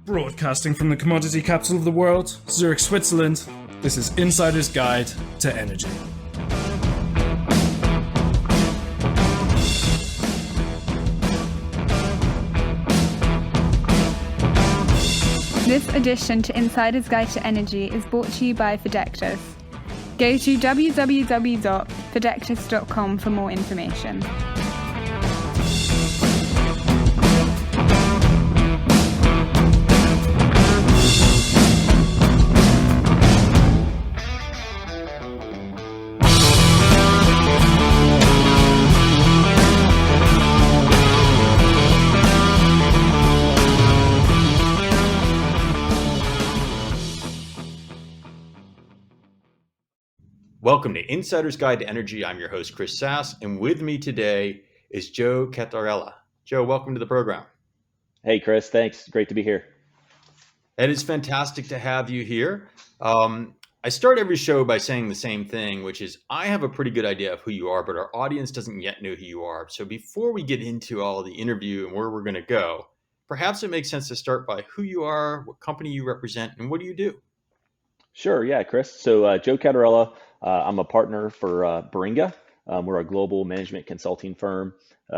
Broadcasting from the commodity capital of the world, Zurich, Switzerland, this is Insider's Guide to Energy. This edition to Insider's Guide to Energy is brought to you by Fidectis. Go to www.fidectis.com for more information. Welcome to Insider's Guide to Energy. I'm your host, Chris Sass, and with me today is Joe Catarella. Joe, welcome to the program. Hey, Chris. Thanks. Great to be here. It is fantastic to have you here. I start every show by saying the same thing, which is I have a pretty good idea of who you are, but our audience doesn't yet know who you are. So before we get into all the interview and where we're going to go, perhaps it makes sense to start by who you are, what company you represent, and what do you do? Sure. Yeah, Chris. So Joe Catarella, I'm a partner for Baringa. We're a global management consulting firm,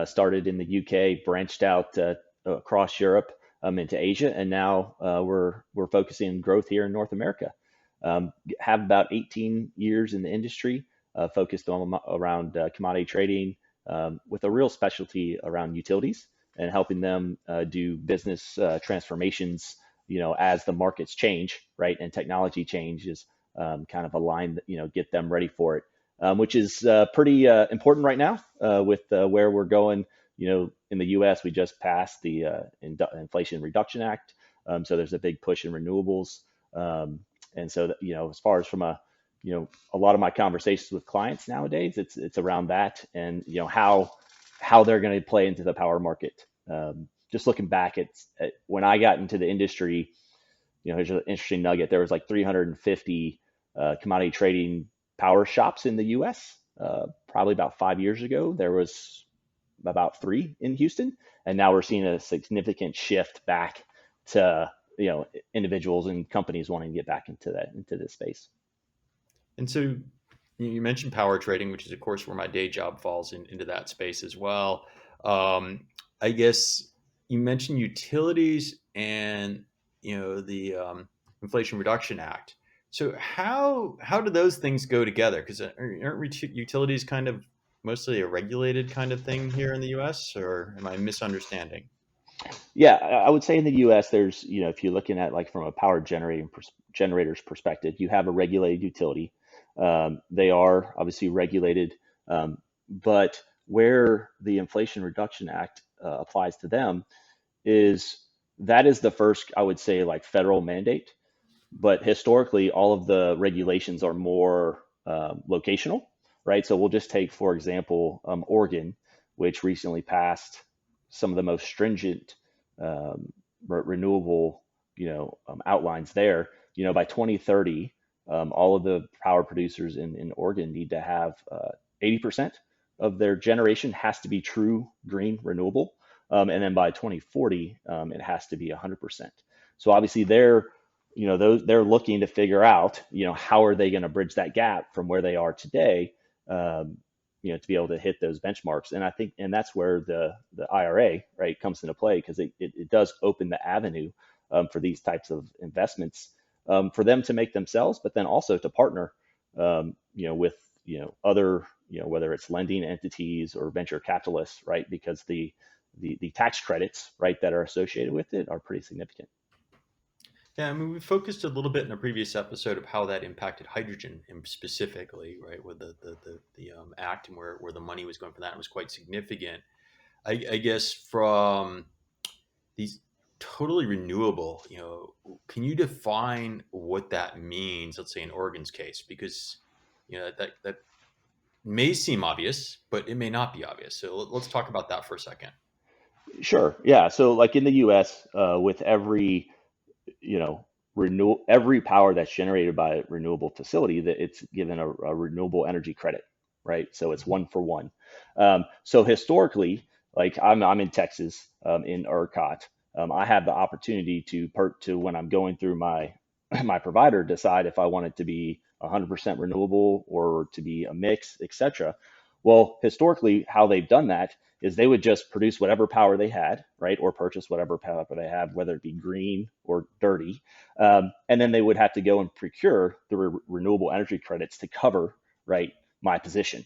started in the UK, branched out across Europe into Asia, and now we're focusing on growth here in North America. Have about 18 years in the industry, focused around commodity trading, with a real specialty around utilities and helping them do business transformations, as the markets change, right, and technology changes, kind of align, get them ready for it, which is pretty important right now with where we're going. In the U.S., we just passed the Inflation Reduction Act, so there's a big push in renewables, and so that, as far as from a lot of my conversations with clients nowadays, it's around that and how they're going to play into the power market. Just looking back at when I got into the industry, here's an interesting nugget. There was like 350 commodity trading power shops in the U.S. Probably about 5 years ago. There was about 3 in Houston, and now we're seeing a significant shift back to individuals and companies wanting to get back into this space. And so you mentioned power trading, which is of course where my day job falls into that space as well. I guess you mentioned utilities and the Inflation Reduction Act. So how do those things go together? Because aren't utilities kind of mostly a regulated kind of thing here in the U.S., or am I misunderstanding? Yeah, I would say in the U.S. there's if you're looking at like from a power generator's perspective, you have a regulated utility. They are obviously regulated, but where the Inflation Reduction Act applies to them is the first, I would say, like federal mandate. But historically, all of the regulations are more locational, right? So we'll just take, for example, Oregon, which recently passed some of the most stringent renewable, outlines there. By 2030, all of the power producers in Oregon need to have 80% of their generation has to be true green renewable. And then by 2040, it has to be 100%. So obviously they're looking to figure out, how are they going to bridge that gap from where they are today, to be able to hit those benchmarks. And I think, and that's where the IRA, right, comes into play, because it does open the avenue for these types of investments, for them to make themselves, but then also to partner, with, other, whether it's lending entities or venture capitalists, right, because the tax credits, right, that are associated with it are pretty significant. Yeah, I mean, we focused a little bit in a previous episode of how that impacted hydrogen specifically, right, with the act and where the money was going for that. It was quite significant. I guess from these totally renewable, can you define what that means, let's say in Oregon's case? Because, that may seem obvious, but it may not be obvious. So let's talk about that for a second. Sure. Yeah. So like in the U.S., with every every power that's generated by a renewable facility, that it's given a renewable energy credit, right? So it's 1 for 1. So historically, like I'm in Texas, in ERCOT, I have the opportunity to when I'm going through my my provider, decide if I want it to be 100% renewable or to be a mix, etc. Well, historically, how they've done that is they would just produce whatever power they had, right, or purchase whatever power they have, whether it be green or dirty, and then they would have to go and procure the renewable energy credits to cover, right, my position,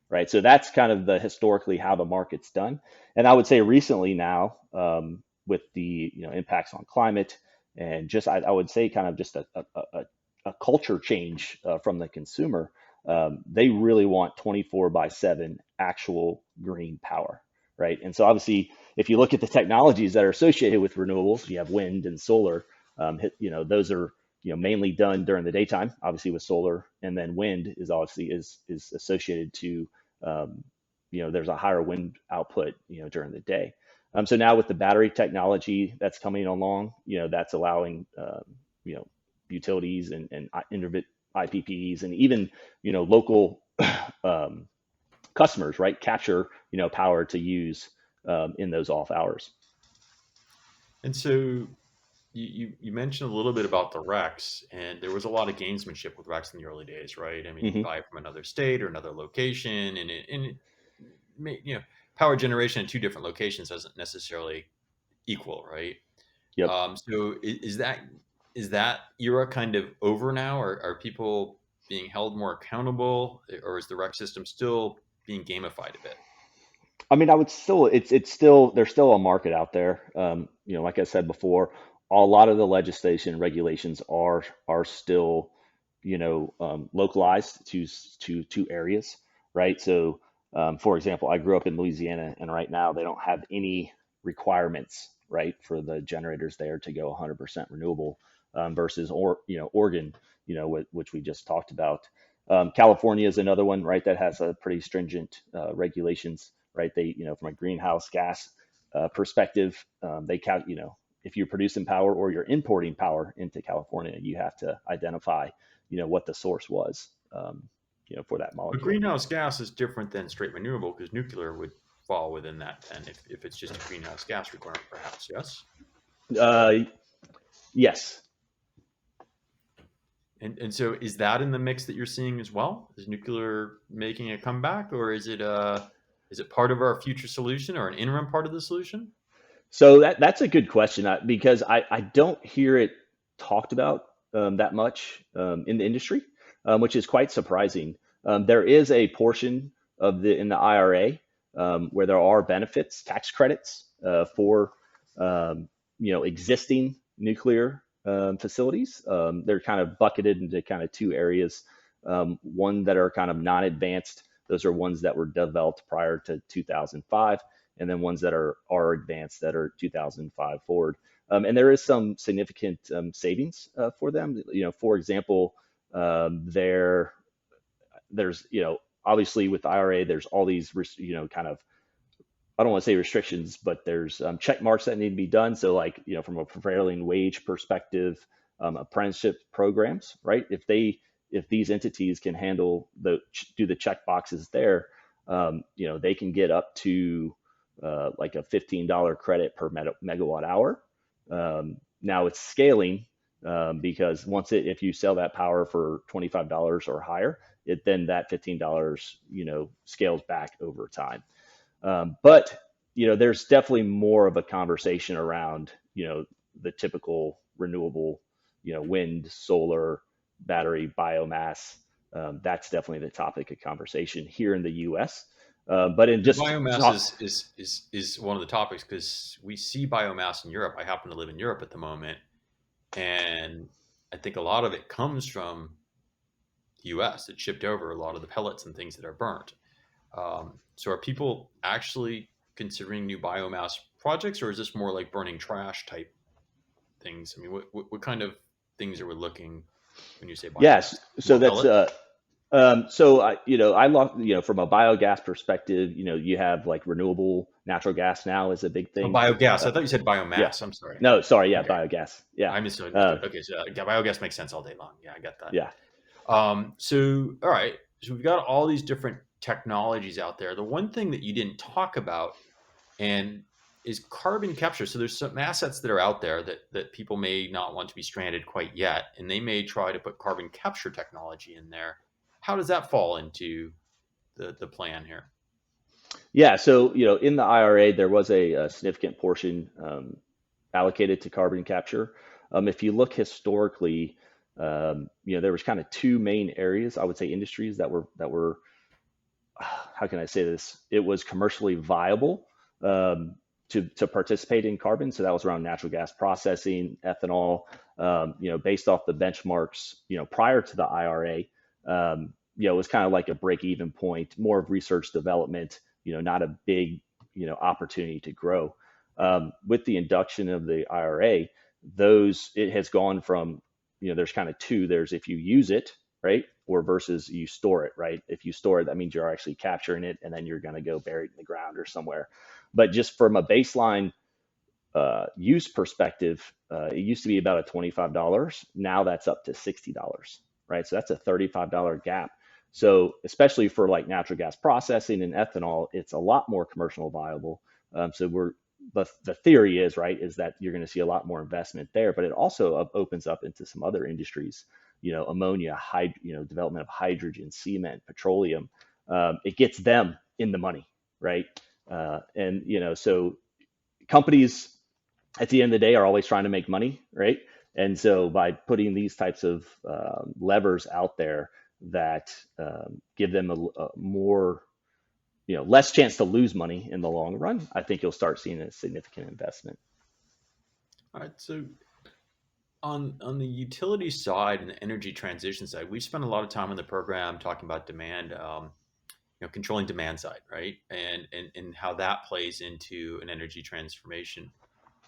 right. So that's kind of the historically how the market's done, and I would say recently now, with the impacts on climate and just I would say kind of just a culture change from the consumer. They really want 24/7 actual green power, right? And so obviously, if you look at the technologies that are associated with renewables, you have wind and solar. Those are mainly done during the daytime, obviously with solar, and then wind is obviously is associated to there's a higher wind output during the day. So now with the battery technology that's coming along, that's allowing utilities and IPPs and even local customers, right, capture power to use in those off hours. And so you mentioned a little bit about the RECs, and there was a lot of gamesmanship with RECs in the early days, right? I mean, you Hmm. buy it from another state or another location, and power generation in two different locations doesn't necessarily equal, right? Yep. So is that era kind of over now? Or are people being held more accountable, or is the REC system still being gamified a bit? I mean, I would still, it's still, there's still a market out there. Like I said before, a lot of the legislation and regulations are still, localized to areas, right? So, for example, I grew up in Louisiana, and right now they don't have any requirements, right, for the generators there to go 100% renewable, versus Oregon, which we just talked about. California is another one, right, that has a pretty stringent regulations, right? They, from a greenhouse gas perspective, they count, if you're producing power or you're importing power into California, you have to identify, what the source was, for that But molecule. greenhouse gas is different than straight renewable because nuclear would fall within that then if it's just a greenhouse gas requirement, perhaps. Yes. Uh, yes. And so is that in the mix that you're seeing as well? Is nuclear making a comeback, or is it part of our future solution or an interim part of the solution? So that's a good question, because I don't hear it talked about that much in the industry, which is quite surprising. There is a portion of the in the IRA where there are benefits, tax credits for existing nuclear facilities. They're kind of bucketed into kind of two areas. One that are kind of non-advanced. Those are ones that were developed prior to 2005, and then ones that are advanced that are 2005 forward. And there is some significant savings for them. For example, there's obviously with the IRA, there's all these kind of, I don't want to say restrictions, but there's check marks that need to be done. So like from a prevailing wage perspective, apprenticeship programs, right? If these entities can do the check boxes there, they can get up to like a $15 credit per megawatt hour. Now it's scaling, because if you sell that power for $25 or higher, then that $15 scales back over time. But there's definitely more of a conversation around the typical renewable, wind, solar, battery, biomass. That's definitely the topic of conversation here in the U.S. But in The just biomass talk, is one of the topics because we see biomass in Europe. I happen to live in Europe at the moment, and I think a lot of it comes from the U.S. It shipped over a lot of the pellets and things that are burnt. So are people actually considering new biomass projects, or is this more like burning trash type things? I mean, what kind of things are we looking when you say yes. biomass? So More that's pellets? so I love from a biogas perspective. You have like renewable natural gas now is a big Oh, thing. biogas. Uh, I thought you said yeah. biomass. I'm sorry. No, sorry. Yeah, Okay, biogas. Yeah. I Uh, misunderstood. Okay, so yeah, biogas makes sense all day long. Yeah, I got that. yeah. So all right, so we've got all these different technologies out there. The one thing that you didn't talk about, and is carbon capture. So there's some assets that are out there that people may not want to be stranded quite yet, and they may try to put carbon capture technology in there. How does that fall into the plan here? Yeah, so in the IRA, there was a significant portion allocated to carbon capture. If you look historically, there was kind of two main areas, I would say, industries that were how can I say this? It was commercially viable to participate in carbon. So that was around natural gas processing, ethanol, based off the benchmarks, prior to the IRA. It was kind of like a break even point, more of research development, not a big, opportunity to grow. With the induction of the IRA, it has gone from, there's kind of two. There's if you use it, right? Or versus you store it, right? If you store it, that means you're actually capturing it and then you're going to go bury it in the ground or somewhere. But just from a baseline use perspective, it used to be about a $25. Now that's up to $60, right? So that's a $35 gap. So especially for like natural gas processing and ethanol, it's a lot more commercial viable. The theory is, right, is that you're going to see a lot more investment there, but it also opens up into some other industries, ammonia, development of hydrogen, cement, petroleum. It gets them in the money, right? So companies at the end of the day are always trying to make money, right? And so by putting these types of levers out there that give them a more, less chance to lose money in the long run, I think you'll start seeing a significant investment. All right. So on the utility side and the energy transition side, we spent a lot of time on the program talking about demand, controlling demand side, right? And how that plays into an energy transformation.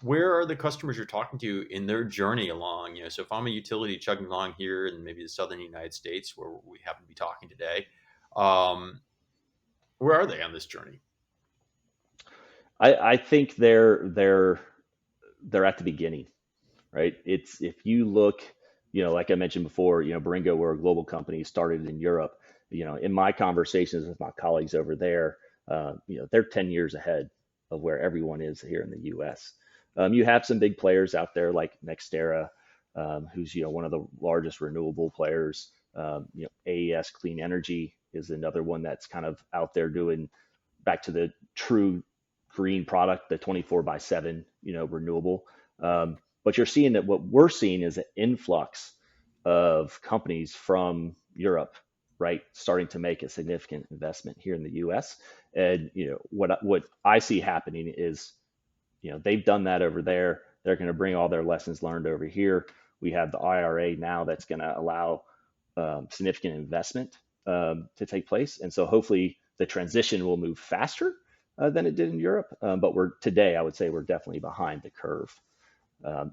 Where are the customers you're talking to in their journey along? So if I'm a utility chugging along here in maybe the southern United States where we happen to be talking today, where are they on this journey? I think they're at the beginning, right? It's if you look, like I mentioned before, Baringa, we're a global company, started in Europe. In my conversations with my colleagues over there, they're 10 years ahead of where everyone is here in the U.S. You have some big players out there like NextEra, who's one of the largest renewable players. AES Clean Energy is another one that's kind of out there doing back to the true green product, the 24/7, renewable. But you're seeing that what we're seeing is an influx of companies from Europe, right, starting to make a significant investment here in the U.S. And what I see happening is, they've done that over there. They're going to bring all their lessons learned over here. We have the IRA now that's going to allow significant investment to take place, and so hopefully the transition will move faster than it did in Europe. But today, I would say we're definitely behind the curve.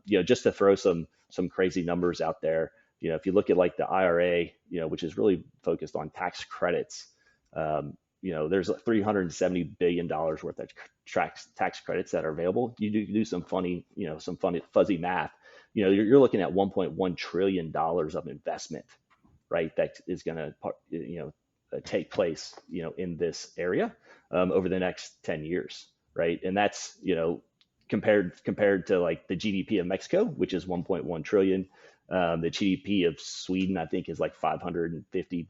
Just to throw some crazy numbers out there, if you look at like the IRA, which is really focused on tax credits, there's $370 billion worth of tax credits that are available. You do some funny, some funny fuzzy math. You're looking at $1.1 trillion of investment, right? That is going to, take place, in this area over the next 10 years, right? And that's, compared to like the GDP of Mexico, which is 1.1 trillion. The GDP of Sweden, I think, is like 550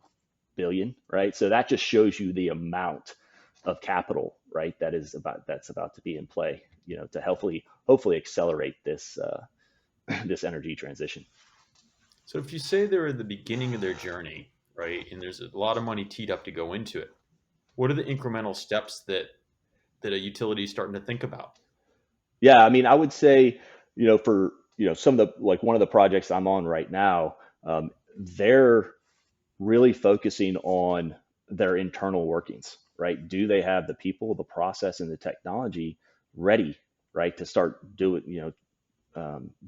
billion, right? So that just shows you the amount of capital, right, that's about to be in play, to hopefully accelerate this this energy transition. So if you say they're at the beginning of their journey, right, and there's a lot of money teed up to go into it, what are the incremental steps that a utility is starting to think about? Yeah, I mean, I would say, for some of the like one of the projects I'm on right now, they're really focusing on their internal workings, right? Do they have the people, the process, and the technology ready, right, to start doing,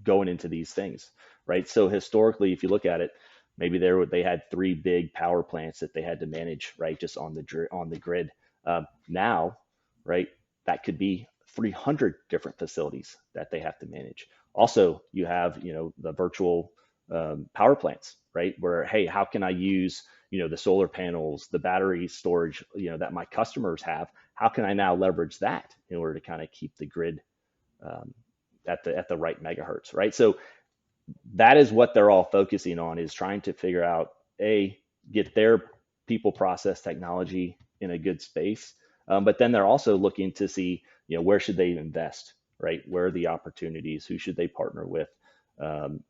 going into these things, right? So historically, if you look at it, maybe they had three big power plants that they had to manage, right, just on the grid. Now, right, that could be 300 different facilities that they have to manage. Also, you have, the virtual power plants, right? Where, hey, how can I use, the solar panels, the battery storage, that my customers have? how can I now leverage that in order to kind of keep the grid at the right megahertz, right? So that is what they're all focusing on, is trying to figure out, get their people, process, technology in a good space. But then they're also looking to see, where should they invest, right? Where are the opportunities? Who should they partner with? Kind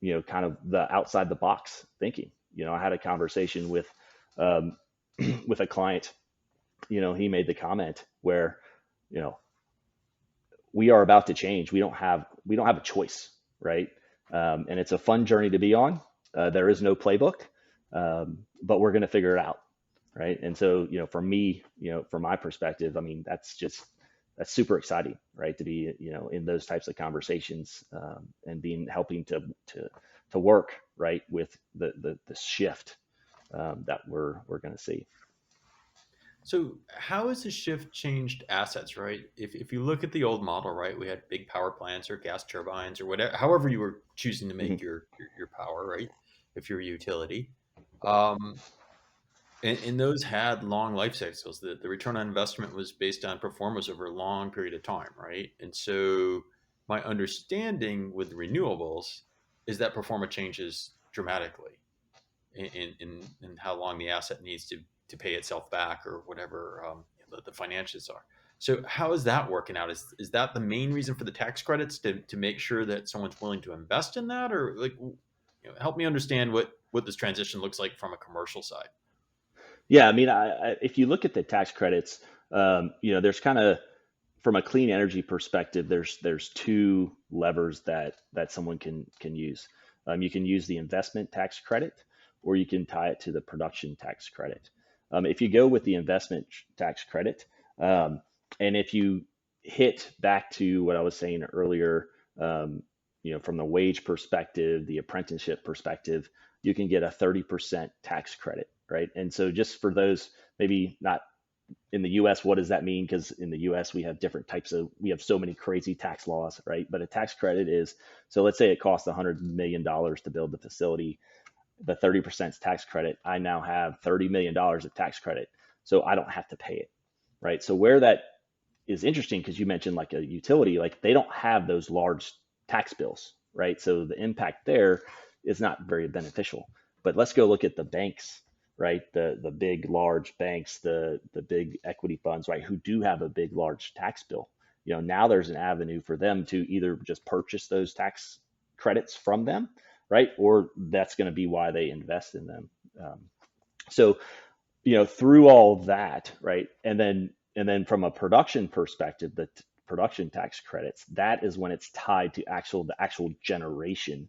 of the outside the box thinking. I had a conversation with with a client. He made the comment where, we are about to change. We don't have a choice, right? And it's a fun journey to be on. There is no playbook, but we're going to figure it out, right? And so, for me, from my perspective, I mean, that's super exciting, right? To be, in those types of conversations, and helping to work, right, with the shift that we're going to see. So how has the shift changed assets, right? If you look at the old model, right, we had big power plants or gas turbines or whatever, however you were choosing to make Mhm. your power, right? If you're a utility, um, and those had long life cycles. The return on investment was based on performance over a long period of time, right? And so my understanding with renewables is that performance changes dramatically in how long the asset needs to pay itself back or whatever the financials are. So how is that working out? Is that the main reason for the tax credits to make sure that someone's willing to invest in that, or like, help me understand what this transition looks like from a commercial side? Yeah, I mean, if you look at the tax credits, there's kind of, from a clean energy perspective, there's two levers that someone can use. You can use the investment tax credit, or you can tie it to the production tax credit. If you go with the investment tax credit, um, and if you hit back to what I was saying earlier, from the wage perspective, the apprenticeship perspective, you can get a 30% tax credit, right? And so, just for those maybe not in the US, what does that mean? Because in the US, we have we have so many crazy tax laws, right? But a tax credit is, so let's say it costs $100 million to build the facility, the 30% tax credit, I now have $30 million of tax credit. So I don't have to pay it, right? So where that is interesting, because you mentioned like a utility, like they don't have those large tax bills, right? So the impact there is not very beneficial. But let's go look at the banks, right? The big large banks, the big equity funds, right? Who do have a big large tax bill. Now there's an avenue for them to either just purchase those tax credits from them, right? Or that's going to be why they invest in them. So through all that, right? And then from a production perspective, the production tax credits, that is when it's tied to the actual generation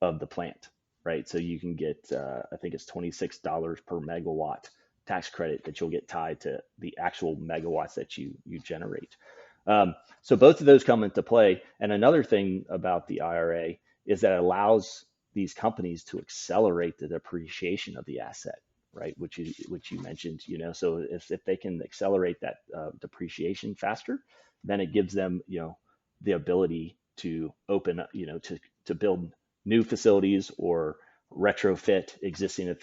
of the plant, right? So you can get, I think it's $26 per megawatt tax credit that you'll get tied to the actual megawatts that you generate. So both of those come into play. And another thing about the IRA is that it allows these companies to accelerate the depreciation of the asset, right? Which you mentioned, so if they can accelerate that depreciation faster, then it gives them, the ability to open up, to build new facilities or retrofit existing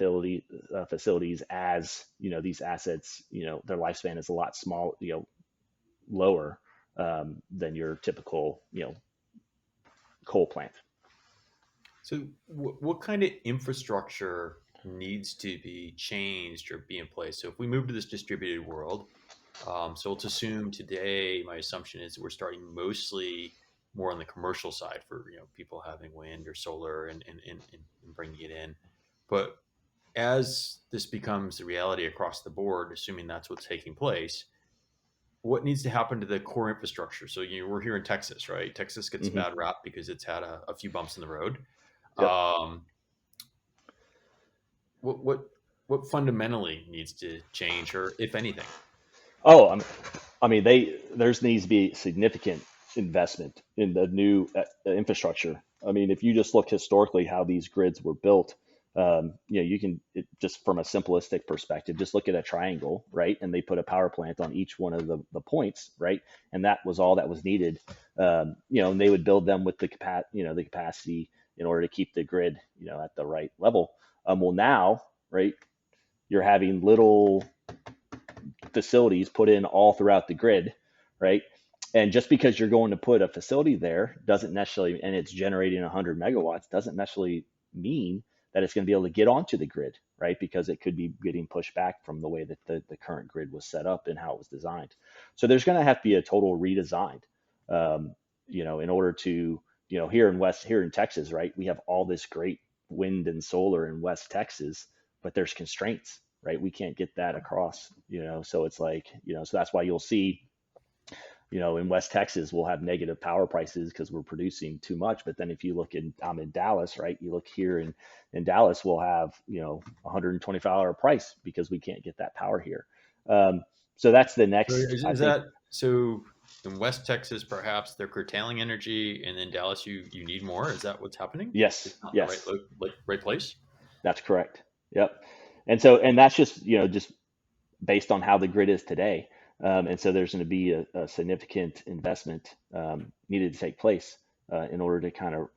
facilities as, these assets, their lifespan is a lot small, lower than your typical, coal plant. So what kind of infrastructure needs to be changed or be in place? So if we move to this distributed world, so let's assume today, my assumption is that we're starting mostly more on the commercial side for people having wind or solar and bringing it in. But as this becomes the reality across the board, assuming that's what's taking place, what needs to happen to the core infrastructure? So we're here in Texas, right? Texas gets a Hmm. bad rap because it's had a few bumps in the road. Yep. Um, what fundamentally needs to change, or if anything? Oh, I mean, there's needs to be significant investment in the new infrastructure. I mean, if you just look historically how these grids were built, you can just from a simplistic perspective, just look at a triangle, right? And they put a power plant on each one of the points, right? And that was all that was needed. And they would build them with the capacity in order to keep the grid, at the right level. Well, now, right, you're having little facilities put in all throughout the grid, right? And just because you're going to put a facility there doesn't necessarily, and it's generating 100 megawatts, doesn't necessarily mean that it's going to be able to get onto the grid, right? Because it could be getting pushed back from the way that the current grid was set up and how it was designed. So there's going to have to be a total redesign, in order to, here in Texas, right? We have all this great wind and solar in West Texas, but there's constraints, right? We can't get that across, so it's like, so that's why you'll see, in West Texas, we'll have negative power prices because we're producing too much. But then if you look I'm in Dallas, right? You look here in Dallas, we'll have, $125 price because we can't get that power here. So that's the next. So in West Texas, perhaps they're curtailing energy, and in Dallas, you need more. Is that what's happening? Yes. It's not Yes. the right place. That's correct. Yep. And that's just based on how the grid is today. And so there's going to be a significant investment needed to take place in order to kind of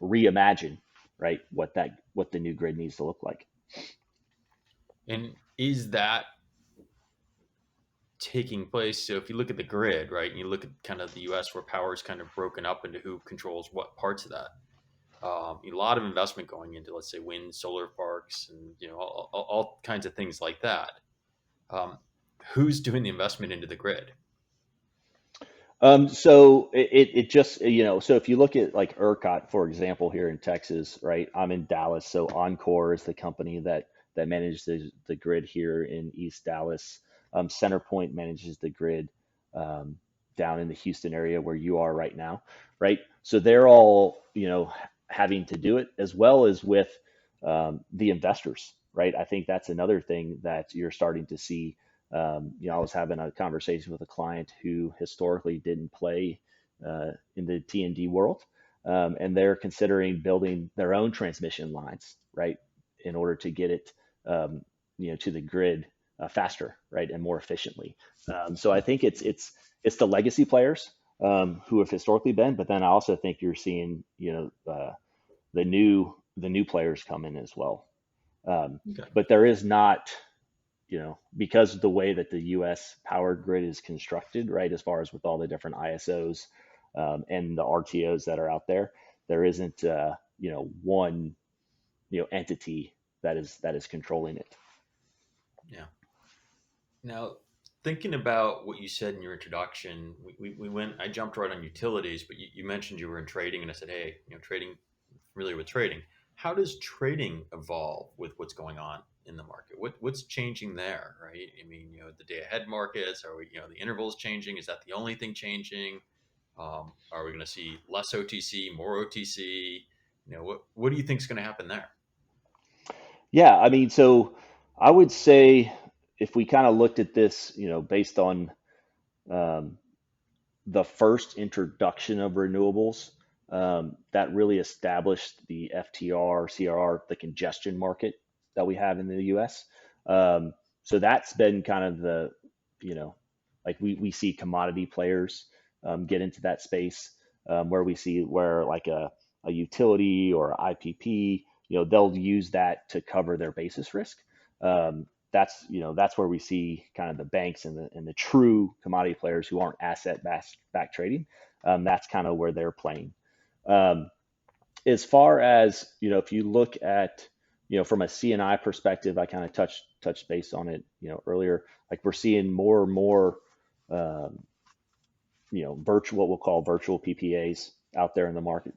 reimagine, right, what the new grid needs to look like. And is that taking place? So if you look at the grid, right, and you look at kind of the U.S. where power is kind of broken up into who controls what parts of that, a lot of investment going into, let's say, wind, solar parks, and all kinds of things like that. Who's doing the investment into the grid? So it just, so if you look at like ERCOT, for example, here in Texas, right? I'm in Dallas. So Encore is the company that manages the grid here in East Dallas. CenterPoint manages the grid down in the Houston area where you are right now, right? So they're all, having to do it, as well as with the investors, right? I think that's another thing that you're starting to see. I was having a conversation with a client who historically didn't play in the T&D world, and they're considering building their own transmission lines, right, in order to get it, to the grid faster, right, and more efficiently. So I think it's the legacy players who have historically been, but then I also think you're seeing, the new players come in as well. Okay. But there is not, because of the way that the U.S. power grid is constructed, right, as far as with all the different ISOs and the RTOs that are out there, there isn't, one, entity that is controlling it. Yeah. Now, thinking about what you said in your introduction, I jumped right on utilities, but you mentioned you were in trading, and I said, hey, trading, familiar with trading. How does trading evolve with what's going on in the market? What's changing there, right? I mean, the day ahead markets, are we, the intervals changing? Is that the only thing changing? Are we going to see less OTC, more OTC? What do you think is going to happen there? Yeah, I mean, so I would say if we kind of looked at this, based on um, the first introduction of renewables, that really established the FTR, CRR, the congestion market that we have in the U.S. So that's been kind of the, like we see commodity players get into that space, where like a utility or IPP, they'll use that to cover their basis risk. That's where we see kind of the banks and the true commodity players who aren't asset backed trading. That's kind of where they're playing. As far as, if you look at, from a CNI perspective, I kind of touched base on it, earlier. Like we're seeing more and more, what we'll call virtual PPAs out there in the market.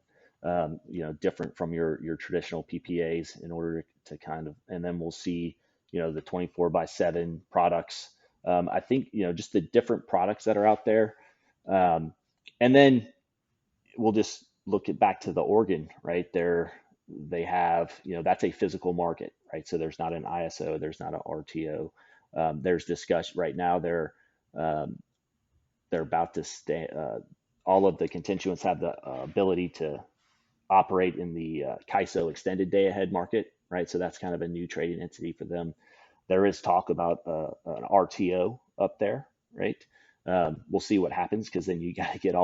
Different from your traditional PPAs in order to kind of, and then we'll see, the 24/7 products. I think, just the different products that are out there. And then we'll just look back to the Oregon, right? They have, that's a physical market, right? So there's not an ISO, there's not an RTO. There's discussion right now. They're about to stay. All of the constituents have the ability to operate in the CAISO extended day ahead market, right? So that's kind of a new trading entity for them. There is talk about an RTO up there, right? We'll see what happens, because then you got to get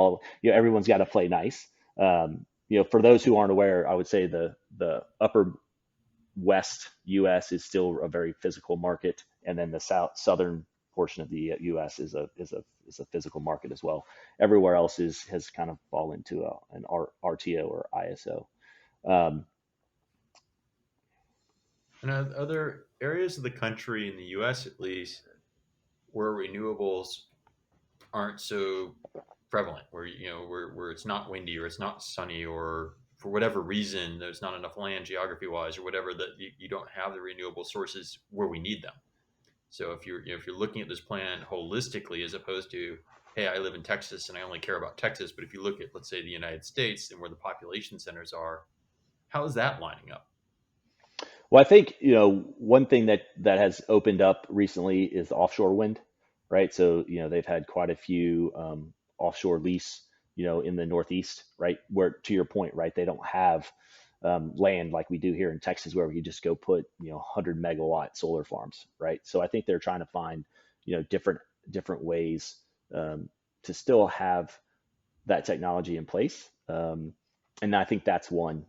everyone's got to play nice. For those who aren't aware, I would say the upper West U.S. is still a very physical market, and then the southern portion of the U.S. is a physical market as well. Everywhere else has kind of fallen into an RTO or ISO. Um, And are there areas of the country, in the U.S. at least, where renewables aren't so prevalent, where where it's not windy or it's not sunny, or for whatever reason there's not enough land geography wise or whatever, that you don't have the renewable sources where we need them? So if you're if you're looking at this plan holistically, as opposed to, hey, I live in Texas and I only care about Texas, but if you look at, let's say, the United States and where the population centers are, how is that lining up? well, I think one thing that has opened up recently is offshore wind, right? So they've had quite a few offshore lease, in the Northeast, right? Where to your point, right? They don't have land like we do here in Texas, where we can just go put 100 megawatt solar farms, right? So I think they're trying to find different ways to still have that technology in place. And I think that's one,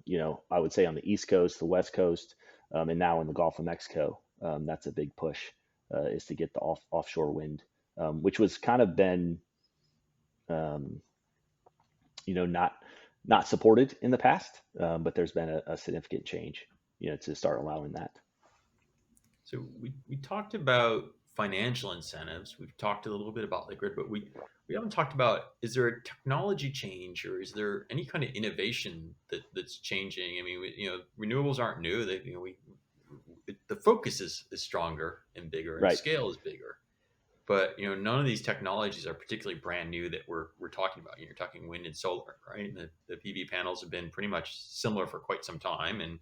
I would say on the East Coast, the West Coast, and now in the Gulf of Mexico, that's a big push, is to get the offshore wind, which was kind of been, um, not supported in the past, but there's been a significant change, to start allowing that. So we talked about financial incentives. We've talked a little bit about the grid, but we haven't talked about, is there a technology change, or is there any kind of innovation that's changing? I mean, renewables aren't new. They, the focus is stronger and bigger, and the Right. scale is bigger. But none of these technologies are particularly brand new that we're talking about. You're talking wind and solar, right? And the PV panels have been pretty much similar for quite some time, and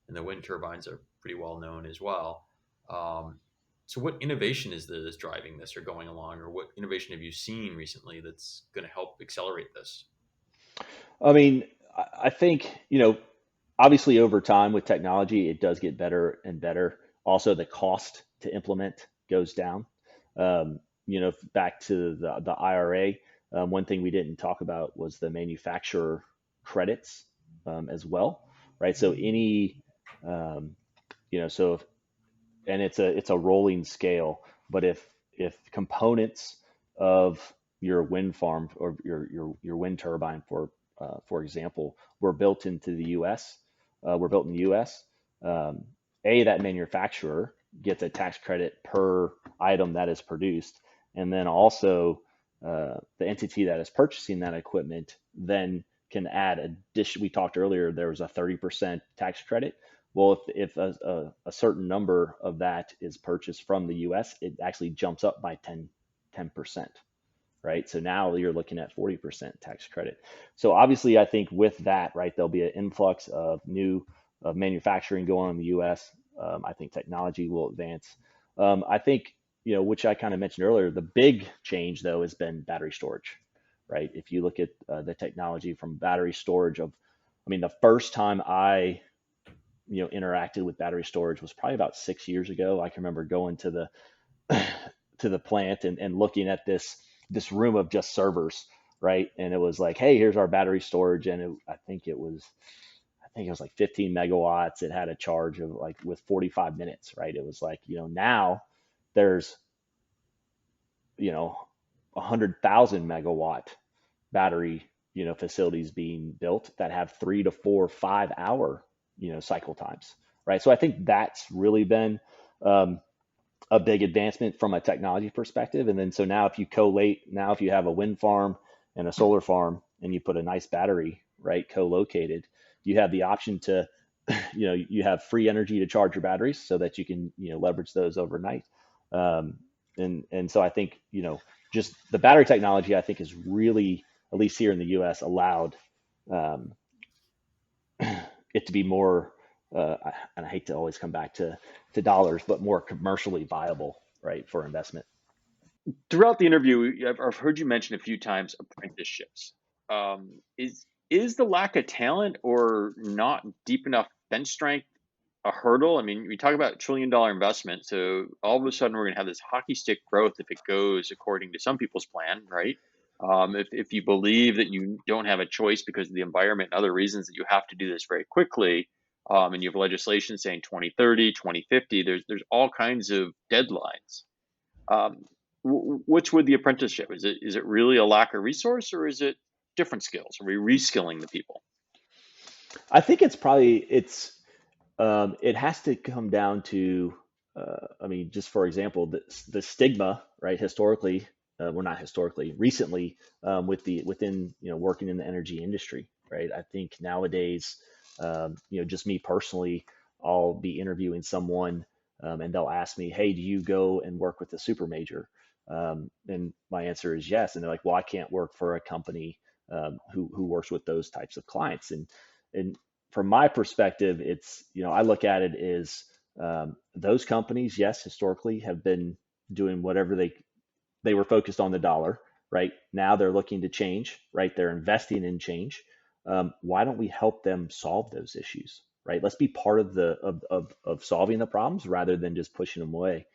the wind turbines are pretty well known as well. Um, so, what innovation is that's driving this or going along, or what innovation have you seen recently that's going to help accelerate this? I mean, I think, obviously over time with technology, it does get better and better. Also, the cost to implement goes down. Back to the IRA, one thing we didn't talk about was the manufacturer credits, as well, right? So any, um, so if, and it's a rolling scale, but if components of your wind farm or your wind turbine, for example, were built into the U.S., were built in the U.S., um, that manufacturer gets a tax credit per item that is produced, and then also the entity that is purchasing that equipment then can add addition. We talked earlier, there was a 30% tax credit. Well, if a certain number of that is purchased from the U.S., it actually jumps up by 10%, right? So now you're looking at 40% tax credit. So obviously, I think with that, right, there'll be an influx of new manufacturing going on in the U.S. I think technology will advance. I think, which I kind of mentioned earlier, the big change though has been battery storage, right? If you look at the technology from battery storage I mean, the first time I interacted with battery storage was probably about 6 years ago. I can remember going to the to the plant and looking at this room of just servers, right? And it was like, hey, here's our battery storage, and I think it was like 15 megawatts. It had a charge of like with 45 minutes, right? It was like, now there's 100,000 megawatt battery facilities being built that have 3 to 4, 5 hour cycle times, right? So I think that's really been um, a big advancement from a technology perspective. And then so now if you collate, now if you have a wind farm and a solar farm and you put a nice battery, right, co-located, you have the option to, you have free energy to charge your batteries so that you can, leverage those overnight. Um, and so I think, just the battery technology, I think is really, at least here in the US, allowed um, it to be more, and I hate to always come back to dollars, but more commercially viable, right, for investment. Throughout the interview, I've heard you mention a few times apprenticeships. Is the lack of talent or not deep enough bench strength a hurdle? I mean, we talk about $1 trillion investment, so all of a sudden we're going to have this hockey stick growth if it goes according to some people's plan, right? If you believe that you don't have a choice because of the environment and other reasons that you have to do this very quickly, and you have legislation saying 2030, 2050, there's all kinds of deadlines. Um, What's with the apprenticeship? Is it really a lack of resource, or is it different skills? Are we reskilling the people? I think it has to come down to, I mean, just for example, the stigma, right? Historically, well, not historically, recently, within working in the energy industry, right? I think nowadays, just me personally, I'll be interviewing someone, and they'll ask me, "Hey, do you go and work with the super major?" And my answer is yes. And they're like, "Well, I can't work for a company who works with those types of clients." And from my perspective, I look at it as, those companies, yes, historically have been doing whatever they were focused on the dollar, right? Now they're looking to change, right? They're investing in change. Why don't we help them solve those issues, right? Let's be part of of solving the problems rather than just pushing them away,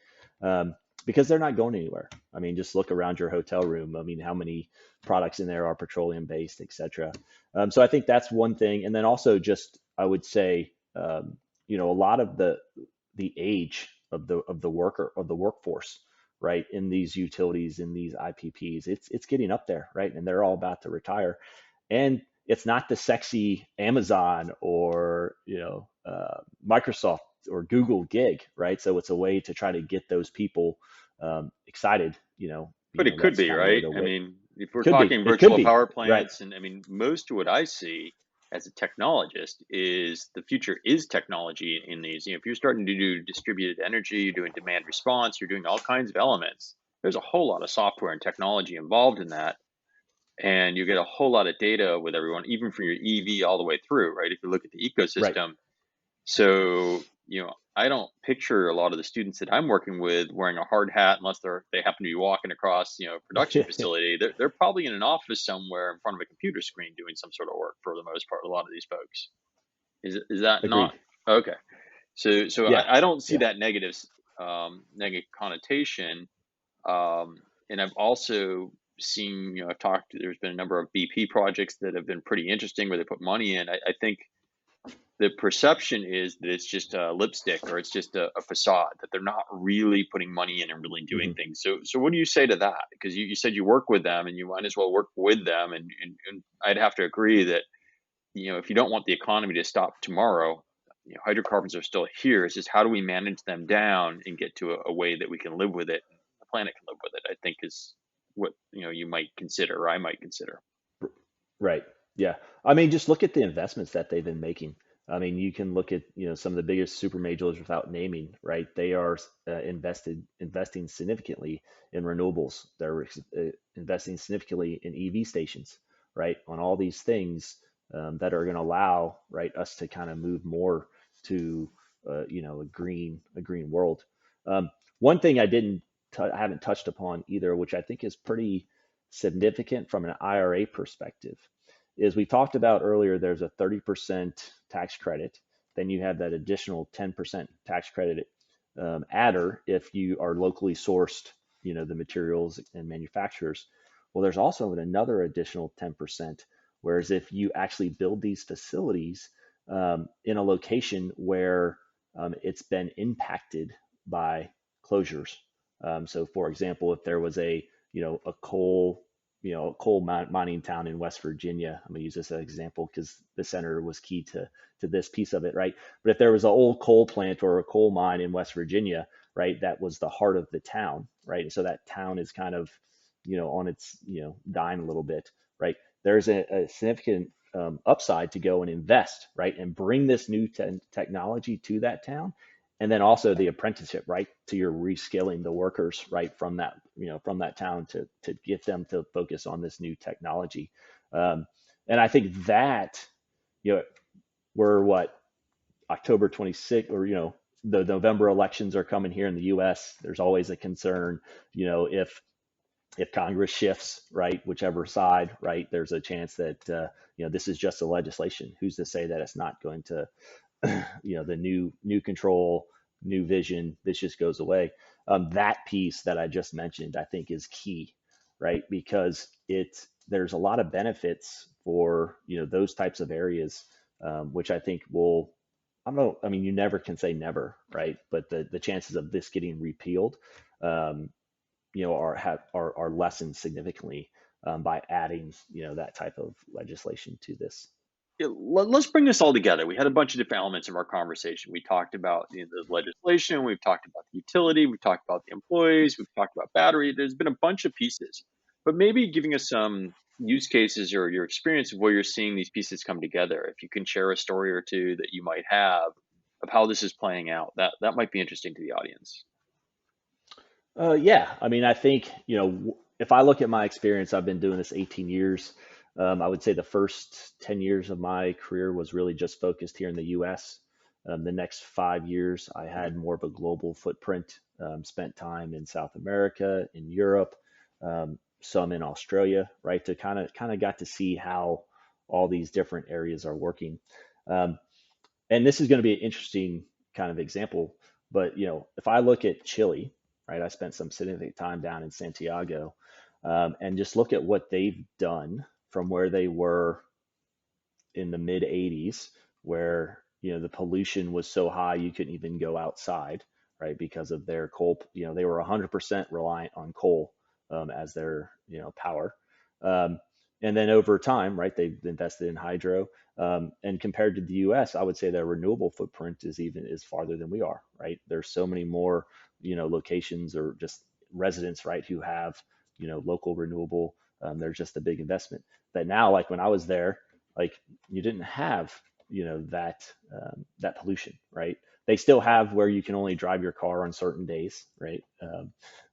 um, because they're not going anywhere. I mean, just look around your hotel room. I mean, how many products in there are petroleum based, et cetera. So I think that's one thing, and then also just I would say, a lot of the age of the worker of the workforce, right, in these utilities, in these IPPs, it's getting up there, right, and they're all about to retire, and it's not the sexy Amazon or Microsoft or Google gig, right? So it's a way to try to get those people excited. But it could That's be, kind of where right? the I way. mean, if we're Could be. talking It could virtual be. power Right. plants, and I mean, most of what I see as a technologist is the future is technology in these. If you're starting to do distributed energy, you're doing demand response, you're doing all kinds of elements. There's a whole lot of software and technology involved in that, and you get a whole lot of data with everyone, even from your EV all the way through, right? If you look at the Right. ecosystem, so, I don't picture a lot of the students that I'm working with wearing a hard hat unless they happen to be walking across, a production facility. They're probably in an office somewhere in front of a computer screen doing some sort of work for the most part. A lot of these folks. Is that not Agreed. okay? So Yeah. I don't see Yeah. that negative connotation. And I've also seen, I've talked. There's been a number of BP projects that have been pretty interesting where they put money in. I think the perception is that it's just a lipstick or it's just a facade, that they're not really putting money in and really doing Hmm. things. So what do you say to that? Because you said you work with them and you might as well work with them. And I'd have to agree that, if you don't want the economy to stop tomorrow, hydrocarbons are still here. It's just how do we manage them down and get to a way that we can live with it, and the planet can live with it, I think is what, you might consider, or I might consider. Right. Yeah. I mean, just look at the investments that they've been making. I mean, you can look at, some of the biggest super majors without naming, right? They are investing significantly in renewables. They're investing significantly in EV stations, right? On all these things, that are going to allow, right, us to kind of move more to, a green world. One thing I haven't touched upon either, which I think is pretty significant from an IRA perspective, is we talked about earlier, there's a 30% tax credit. Then you have that additional 10% tax credit, adder if you are locally sourced, the materials and manufacturers. Well, there's also another additional 10%. Whereas if you actually build these facilities, in a location where, it's been impacted by closures. So, for example, if there was a coal mining town in West Virginia. I'm gonna use this as an example because the senator was key to this piece of it, right? But if there was an old coal plant or a coal mine in West Virginia, right, that was the heart of the town, right? And so that town is kind of, on its, dying a little bit, right? There's a significant, upside to go and invest, right, and bring this new technology to that town, and then also the apprenticeship, right, to your reskilling the workers, right, from that town to get them to focus on this new technology. Um, and I think that, you know we're what, October 26th, or the November elections are coming here in the US. There's always a concern, if Congress shifts, right, whichever side, right, there's a chance that, this is just a legislation. Who's to say that it's not going to, the new control, new vision, this just goes away. That piece that I just mentioned, I think, is key, right? Because there's a lot of benefits for, those types of areas, which I think will. I don't know. I mean, you never can say never, right? But the chances of this getting repealed, um, are lessened significantly by adding that type of legislation to this. Yeah, let's bring this all together. We had a bunch of different elements of our conversation. We talked about the legislation, we've talked about the utility, we've talked about the employees, we've talked about battery. There's been a bunch of pieces, but maybe giving us some use cases or your experience of where you're seeing these pieces come together. If you can share a story or two that you might have of how this is playing out, that might be interesting to the audience. Yeah, I mean, I think, if I look at my experience, I've been doing this 18 years. I would say the first 10 years of my career was really just focused here in the US. The next 5 years, I had more of a global footprint, spent time in South America, in Europe, some in Australia, right? To kind of got to see how all these different areas are working. Um, and this is going to be an interesting kind of example, but if I look at Chile, right, I spent some significant time down in Santiago, and just look at what they've done from where they were in the mid 80s, where the pollution was so high you couldn't even go outside, right, because of their coal. They were 100% reliant on coal as their power. Um, and then over time, right, they've invested in hydro. And compared to the U.S., I would say their renewable footprint is farther than we are, right? There's so many more locations or just residents, right, who have local renewable. There's just a big investment. But now, like when I was there, like you didn't have that pollution, right? They still have where you can only drive your car on certain days, right?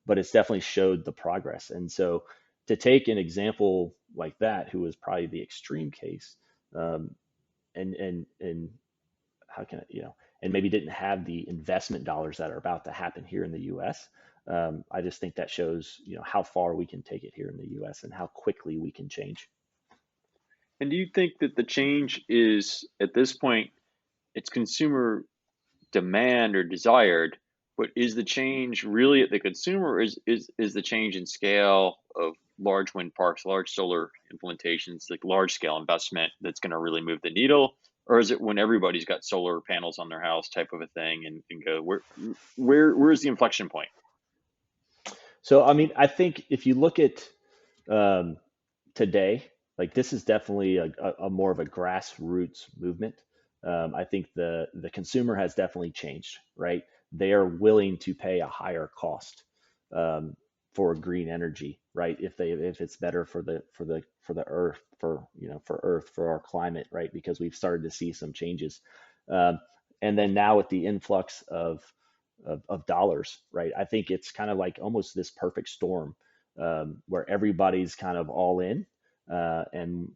But it's definitely showed the progress. And so to take an example like that, who was probably the extreme case, um, and how can and maybe didn't have the investment dollars that are about to happen here in the U.S. I just think that shows how far we can take it here in the U.S. and how quickly we can change. And do you think that the change is at this point it's consumer demand or desired, but is the change really at the consumer, or is the change in scale of large wind parks, large solar implementations, like large scale investment that's going to really move the needle? Or is it when everybody's got solar panels on their house type of a thing and go, where's the inflection point? So, I mean, I think if you look at um, today, like this is definitely a more of a grassroots movement. I think the consumer has definitely changed, right? They are willing to pay a higher cost um, for green energy, right? If it's better for the earth, for earth, for our climate, right? Because we've started to see some changes. Um, and then now with the influx of dollars, right? I think it's kind of like almost this perfect storm where everybody's kind of all in, and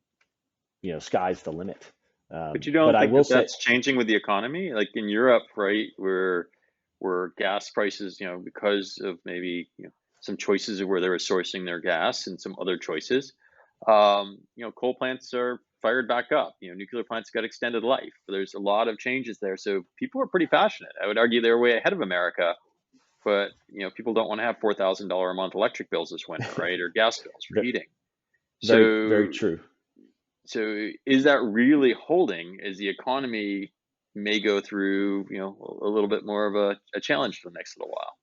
sky's the limit. But you But don't I think will that say, that's changing with the economy? Like in Europe, right, where gas prices, because of maybe, some choices of where they were sourcing their gas and some other choices, coal plants are fired back up. Nuclear plants got extended life. There's a lot of changes there. So people are pretty passionate. I would argue they're way ahead of America, but people don't want to have $4,000 a month electric bills this winter, right? Or gas bills for heating. very, very So true. So is that really holding as the economy may go through, a little bit more of a challenge for the next little while?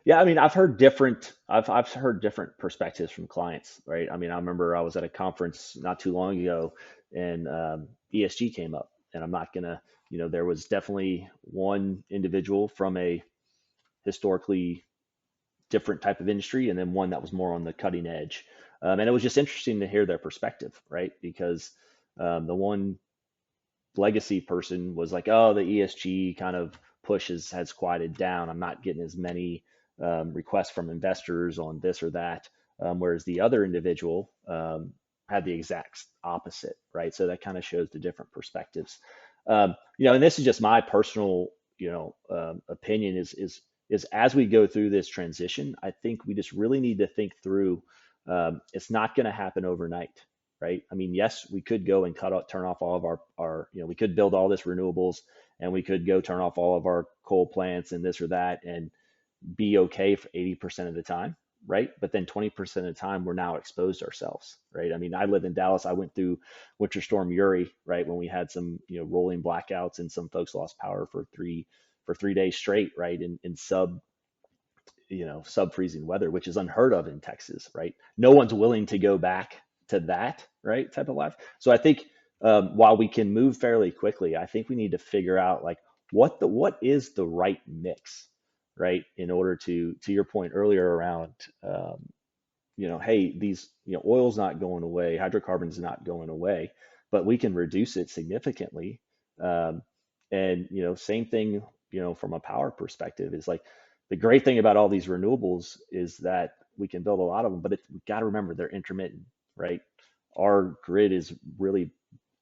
Yeah, I mean, I've heard different perspectives from clients, right? I mean, I remember I was at a conference not too long ago, and ESG came up, and I'm not gonna, there was definitely one individual from a historically different type of industry, and then one that was more on the cutting edge. And it was just interesting to hear their perspective, right? Because the one legacy person was like, "Oh, the ESG kind of push has quieted down. I'm not getting as many requests from investors on this or that." Whereas the other individual had the exact opposite, right? So that kind of shows the different perspectives. And this is just my personal, opinion is as we go through this transition, I think we just really need to think through. It's not going to happen overnight, right? I mean, yes, we could go and turn off all of our, we could build all this renewables, and we could go turn off all of our coal plants and this or that and be okay for 80% of the time, right? But then 20% of the time, we're now exposed ourselves, right? I mean, I live in Dallas. I went through Winter Storm Uri, right, when we had some, rolling blackouts and some folks lost power for 3 days straight, right, in sub sub-freezing weather, which is unheard of in Texas, right? No one's willing to go back to that, right, type of life. So I think while we can move fairly quickly, I think we need to figure out like what is the right mix, right, in order to your point earlier around hey, these, oil's not going away, hydrocarbons not going away, but we can reduce it significantly. Um, and same thing, from a power perspective is like the great thing about all these renewables is that we can build a lot of them, but we got to remember they're intermittent, right? Our grid is really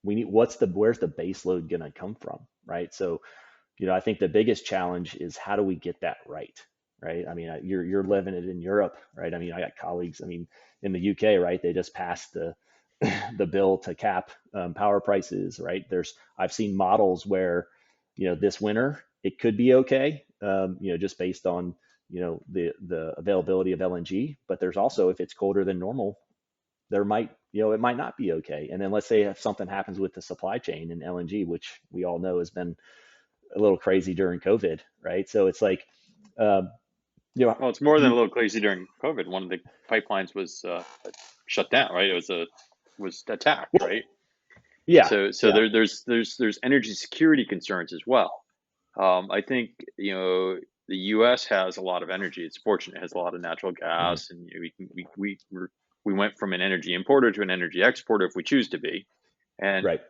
we need where's the base load going to come from, right? So I think the biggest challenge is how do we get that right? I mean, you're living it in Europe, right? I mean, I got colleagues. I mean, in the UK, right? They just passed the the bill to cap power prices, right? I've seen models where, this winter it could be okay, just based on the availability of LNG. But there's also, if it's colder than normal, there might, it might not be okay. And then let's say if something happens with the supply chain and LNG, which we all know has been a little crazy during COVID, right? So it's like, um, Well, it's more than a you, little crazy during COVID. One of the pipelines was shut down, right? It was attacked, well, right? yeah, So yeah, there's energy security concerns as well. I think the U.S. has a lot of energy. It's fortunate; it has a lot of natural mhm, gas, and we went from an energy importer to an energy exporter if we choose to be. And right.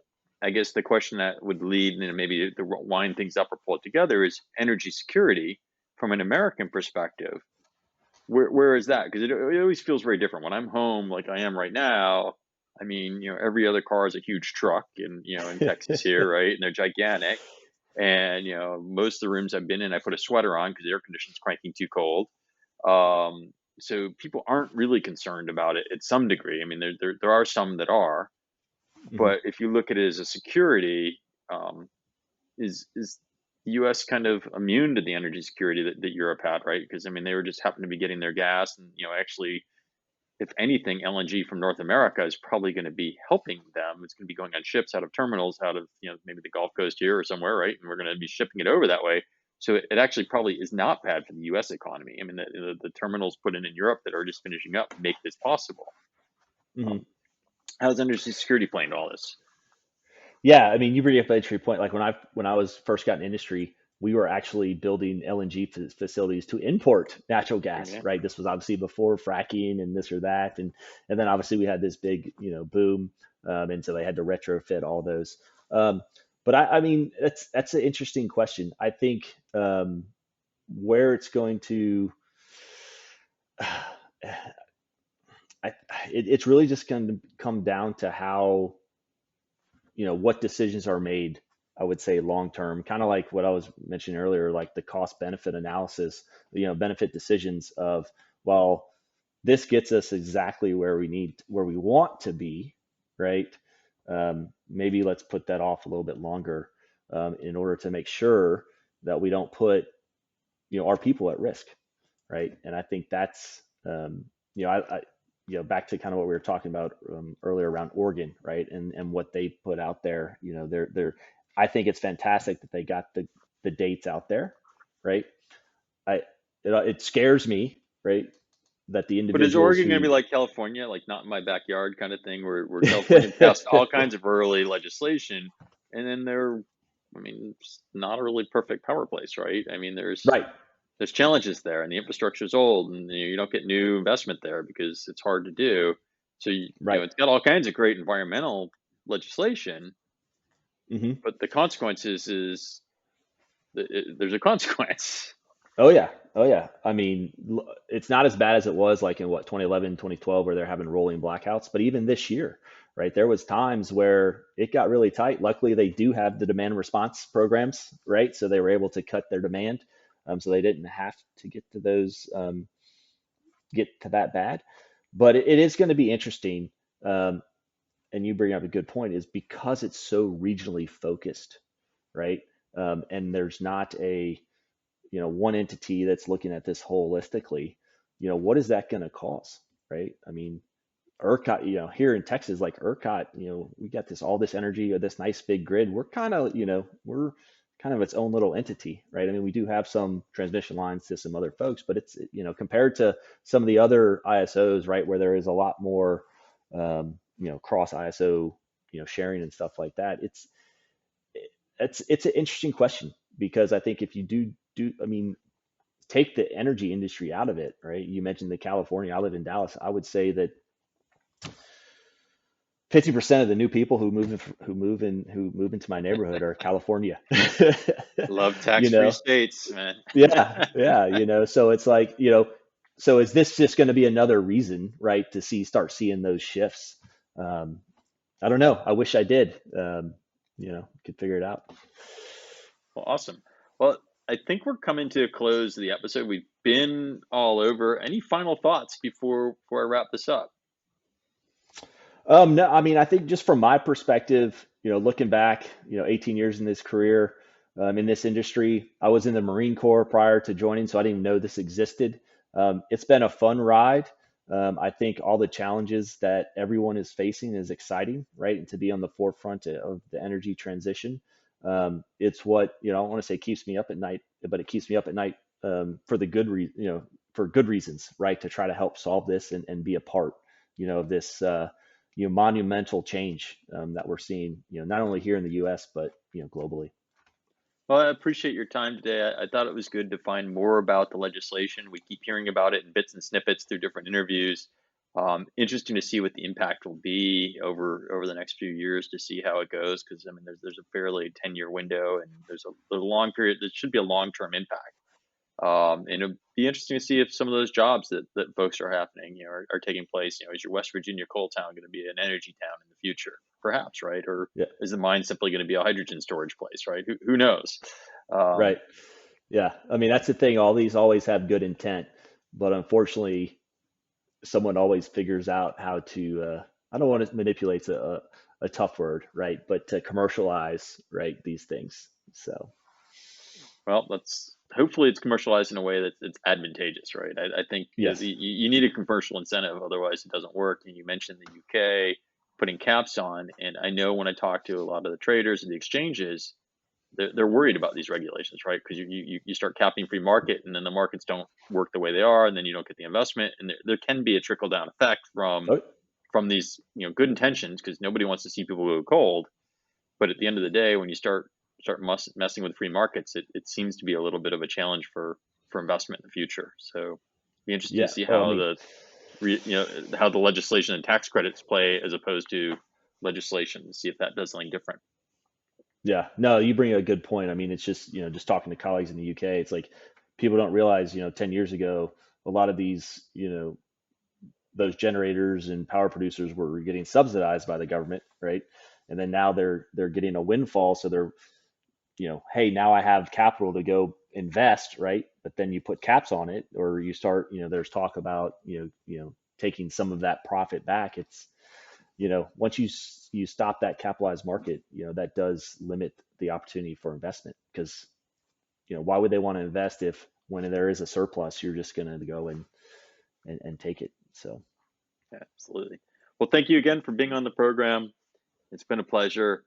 I guess the question that would lead, maybe to wind things up or pull it together, is energy security from an American perspective. Where is that? Because it always feels very different when I'm home, like I am right now. I mean, every other car is a huge truck in Texas here, right? And they're gigantic. And most of the rooms I've been in, I put a sweater on because the air conditioning's cranking too cold. So people aren't really concerned about it at some degree. I mean, there are some that are, Mhm. but if you look at it as a security, um, is the U.S. kind of immune to the energy security that Europe had, right? Because I mean, they were just happened to be getting their gas, and actually, if anything, LNG from North America is probably going to be helping them. It's going to be going on ships out of terminals, out of maybe the Gulf Coast here or somewhere, right? And we're going to be shipping it over that way. So it actually probably is not bad for the U.S. economy. I mean, the terminals put in Europe that are just finishing up make this possible. Mhm. Um, how's energy security playing into all this? Yeah, I mean, you bring up an entry point. Like when I was first got in industry, we were actually building LNG facilities to import natural gas, Yeah. right? This was obviously before fracking and this or that, and then obviously we had this big, boom, and so they had to retrofit all those. Um, but I mean, that's an interesting question. I think where it's going to, I, it's really just going to come down to how what decisions are made. I would say long term, kind of like what I was mentioning earlier, like the cost benefit analysis, benefit decisions of, well, this gets us exactly where we want to be, right? Maybe let's put that off a little bit longer, in order to make sure that we don't put our people at risk, right? And I think that's I back to kind of what we were talking about earlier around Oregon, right? And what they put out there. They're I think it's fantastic that they got the dates out there, right? I it scares me, right, that the But is individuals Oregon going to be who like California, like not in my backyard kind of thing, where California passed all kinds of early legislation, and then I mean, it's not a really perfect power place, right? I mean, right, there's challenges there, and the infrastructure is old, and you don't get new investment there because it's hard to do. So right, it's got all kinds of great environmental legislation, hmm, but the consequences there's a consequence. oh yeah, oh yeah. I mean, it's not as bad as it was like in what 2011, 2012, where they're having rolling blackouts. But even this year, right, there was times where it got really tight. Luckily, they do have the demand response programs, right? So they were able to cut their demand, so they didn't have to get to that bad. But it is going to be interesting. Um, and you bring up a good point, is because it's so regionally focused, right? And there's not a one entity that's looking at this holistically. What is that going to cause, right? I mean, ERCOT, here in Texas, like ERCOT, we got all this energy or this nice big grid. We're kind of kind of its own little entity, right? I mean, we do have some transmission lines to some other folks, but it's, compared to some of the other ISOs, right, where there is a lot more, cross ISO, sharing and stuff like that. It's an interesting question, because I think if you I mean, take the energy industry out of it, right? You mentioned the California. I live in Dallas. I would say that 50% of the new people who move into my neighborhood are California. Love You tax-free know, states, man. yeah. So it's like, so is this just going to be another reason, right, to start seeing those shifts? I don't know. I wish I did. Could figure it out. Well, awesome. Well, I think we're coming to a close of the episode. We've been all over. Any final thoughts before I wrap this up? No, I mean, I think just from my perspective, looking back, 18 years in this career, in this industry, I was in the Marine Corps prior to joining, so I didn't even know this existed. It's been a fun ride. I think all the challenges that everyone is facing is exciting, right? And to be on the forefront of the energy transition, it's what, I don't want to say keeps me up at night, but it keeps me up at night for the for good reasons, right? To try to help solve this and be a part, of this. Monumental change that we're seeing, not only here in the U.S. but globally. Well, I appreciate your time today. I thought it was good to find more about the legislation. We keep hearing about it in bits and snippets through different interviews. Interesting to see what the impact will be over the next few years, to see how it goes, because I mean, there's a fairly 10-year window, and there's a long period. There should be a long-term impact. And it'll be interesting to see if some of those jobs that folks are happening, are taking place. Is your West Virginia coal town going to be an energy town in the future? Perhaps, right? Or Yeah. is the mine simply going to be a hydrogen storage place, right? Who knows? Right. Yeah. I mean, that's the thing. All these always have good intent, but unfortunately, someone always figures out how to, I don't want to manipulate a tough word, right? But to commercialize, right, these things. So. Well, hopefully it's commercialized in a way that it's advantageous, right? I think Yes. you need a commercial incentive, otherwise it doesn't work. And you mentioned the UK putting caps on, and I know when I talk to a lot of the traders and the exchanges, they're worried about these regulations, right? Because you start capping free market, and then the markets don't work the way they are, and then you don't get the investment, and there can be a trickle down effect from these good intentions, because nobody wants to see people go cold. But at the end of the day, when you start messing with free markets, it seems to be a little bit of a challenge for investment in the future. So it'd be interesting to see how how the legislation and tax credits play as opposed to legislation, to see if that does something different. Yeah, no, you bring a good point. I mean, it's just, just talking to colleagues in the UK, it's like people don't realize, 10 years ago, a lot of these, those generators and power producers were getting subsidized by the government, right? And then now they're getting a windfall. So they're, hey, now I have capital to go invest, right? But then you put caps on it, or you start, there's talk about, taking some of that profit back. It's, once you stop that capitalized market, that does limit the opportunity for investment, because, why would they want to invest if, when there is a surplus, you're just going to go and take it. So. Yeah, absolutely. Well, thank you again for being on the program. It's been a pleasure.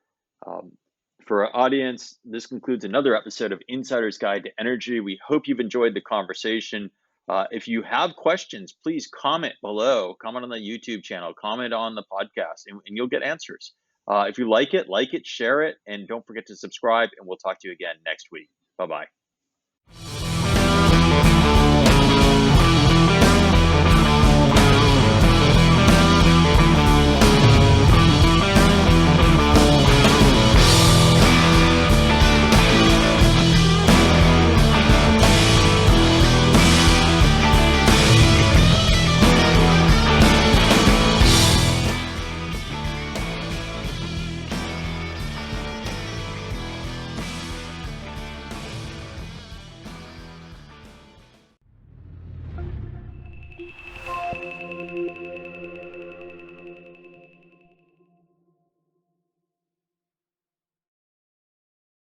For our audience, this concludes another episode of Insider's Guide to Energy. We hope you've enjoyed the conversation. If you have questions, please comment below, comment on the YouTube channel, comment on the podcast, and you'll get answers. If you like it, share it, and don't forget to subscribe, and we'll talk to you again next week. Bye-bye.